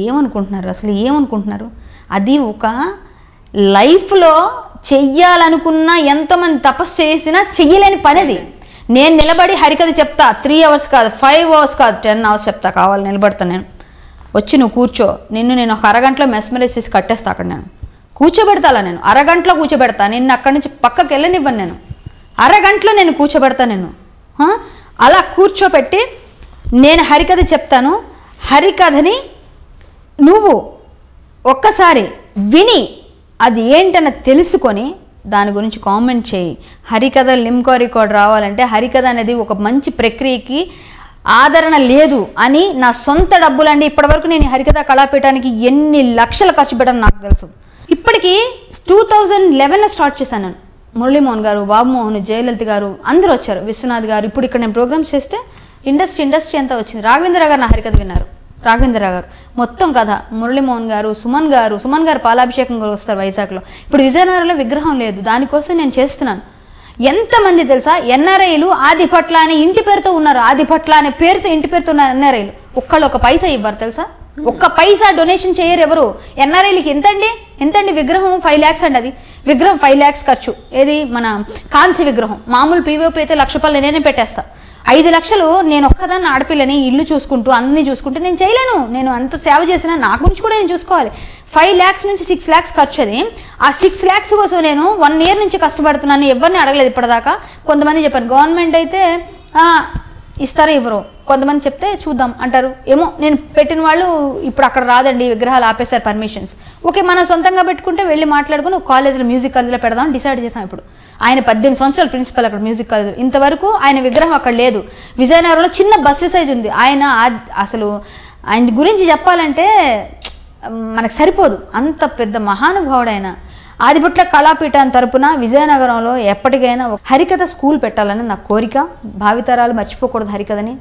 ఏమనుకుంటున్నారు అసలు ఏమనుకుంటున్నారు? అది ఒక లైఫ్లో చెయ్యాలనుకున్న ఎంతోమంది తపస్సు చేసినా చెయ్యలేని పని అది. నేను నిలబడి హరికథ చెప్తా 3 hours కాదు, 5 hours కాదు, 10 hours చెప్తా, కావాలి నిలబడతా. నేను వచ్చి నువ్వు కూర్చో, నేను ఒక అరగంటలో మెస్మరైజ్ చేసి కట్టేస్తా. అక్కడ నేను కూర్చోబెడతాలా, నేను అరగంటలో కూర్చోబెడతా. నిన్ను అక్కడి నుంచి పక్కకి వెళ్ళనివ్వను, నేను అరగంటలో నేను కూర్చోబెడతా. నేను అలా కూర్చోబెట్టి నేను హరికథ చెప్తాను. హరికథని నువ్వు ఒక్కసారి విని అది ఏంటన్న తెలుసుకొని దాని గురించి కామెంట్ చేయి. హరికథ లిమ్కా రికార్డ్ రావాలంటే హరికథ అనేది ఒక మంచి ప్రక్రియకి ఆదరణ లేదు అని నా సొంత డబ్బులండి. ఇప్పటివరకు నేను హరికథ కళాపీఠానికి ఎన్ని లక్షలు ఖర్చు పెట్టాను నాకు తెలుసు. ఇప్పటికీ 2011లో స్టార్ట్ చేశాను నేను. మురళీమోహన్ గారు, బాబుమోహన్, జయలలిత గారు అందరూ వచ్చారు, విశ్వనాథ్ గారు. ఇప్పుడు ఇక్కడ నేను ప్రోగ్రామ్స్ చేస్తే ఇండస్ట్రీ అంతా వచ్చింది. రాఘవేంద్ర గారు నా హరికథ విన్నారు. రాఘవేంద్ర గారు మొత్తం కథ, మురళీమోహన్ గారు, సుమన్ గారు పాలాభిషేకం గారు వస్తారు వైజాగ్లో. ఇప్పుడు విజయనగరంలో విగ్రహం లేదు, దానికోసం నేను చేస్తున్నాను. ఎంతమంది తెలుసా ఎన్ఆర్ఐలు ఆదిపట్ల అని ఇంటి పేరుతో ఉన్నారు, ఆదిపట్ల అనే పేరుతో ఇంటి పేరుతో ఉన్నారు ఎన్ఆర్ఐలు. ఒక్కళ్ళు ఒక పైసా ఇవ్వరు తెలుసా, ఒక్క పైసా డొనేషన్ చేయరు ఎవరు. ఎన్ఆర్ఐలకి ఎంతండి విగ్రహం 5 lakhs అండి. అది విగ్రహం 5 lakhs ఖర్చు. ఏది మన కాంస్య విగ్రహం. మామూలు పీవీపీ అయితే 1,00,000 రూపాయలు నేనే పెట్టేస్తా. 5 లక్షలు నేను ఒక్కదాన్ని ఆడపిల్లని ఇల్లు చూసుకుంటూ అన్నీ చూసుకుంటూ నేను చేయలేను. నేను అంత సేవ చేసినా నా గురించి కూడా నేను చూసుకోవాలి. 5 lakhs నుంచి 6 lakhs ఖర్చు. అది ఆ 6 lakhs కోసం నేను 1 year నుంచి కష్టపడుతున్నాను. ఎవరిని అడగలేదు ఇప్పటిదాకా. కొంతమంది చెప్పారు గవర్నమెంట్ అయితే ఇస్తారో ఇవ్వరు, కొంతమంది చెప్తే చూద్దాం అంటారు. ఏమో నేను పెట్టిన వాళ్ళు ఇప్పుడు అక్కడ రాదండి, విగ్రహాలు ఆపేశారు పర్మిషన్స్. ఓకే, మనం సొంతంగా పెట్టుకుంటే వెళ్ళి మాట్లాడుకుని ఒక కాలేజీలో మ్యూజిక్ కాలేజీలో పెడదామని డిసైడ్ చేసాం. ఇప్పుడు ఆయన 18 సంవత్సరాలు ప్రిన్సిపల్ అక్కడ మ్యూజిక్ కాలేజ్. ఇంతవరకు ఆయన విగ్రహం అక్కడ లేదు. విజయనగరంలో చిన్న బస్సు సైజ్ ఉంది. అసలు ఆయన గురించి చెప్పాలంటే మనకు సరిపోదు, అంత పెద్ద మహానుభావుడు ఆయన. ఆదిపట్ల కళాపీఠం తరపున విజయనగరంలో ఎప్పటికైనా హరికథ స్కూల్ పెట్టాలని నా కోరిక. భావితరాలు మర్చిపోకూడదు హరికథని.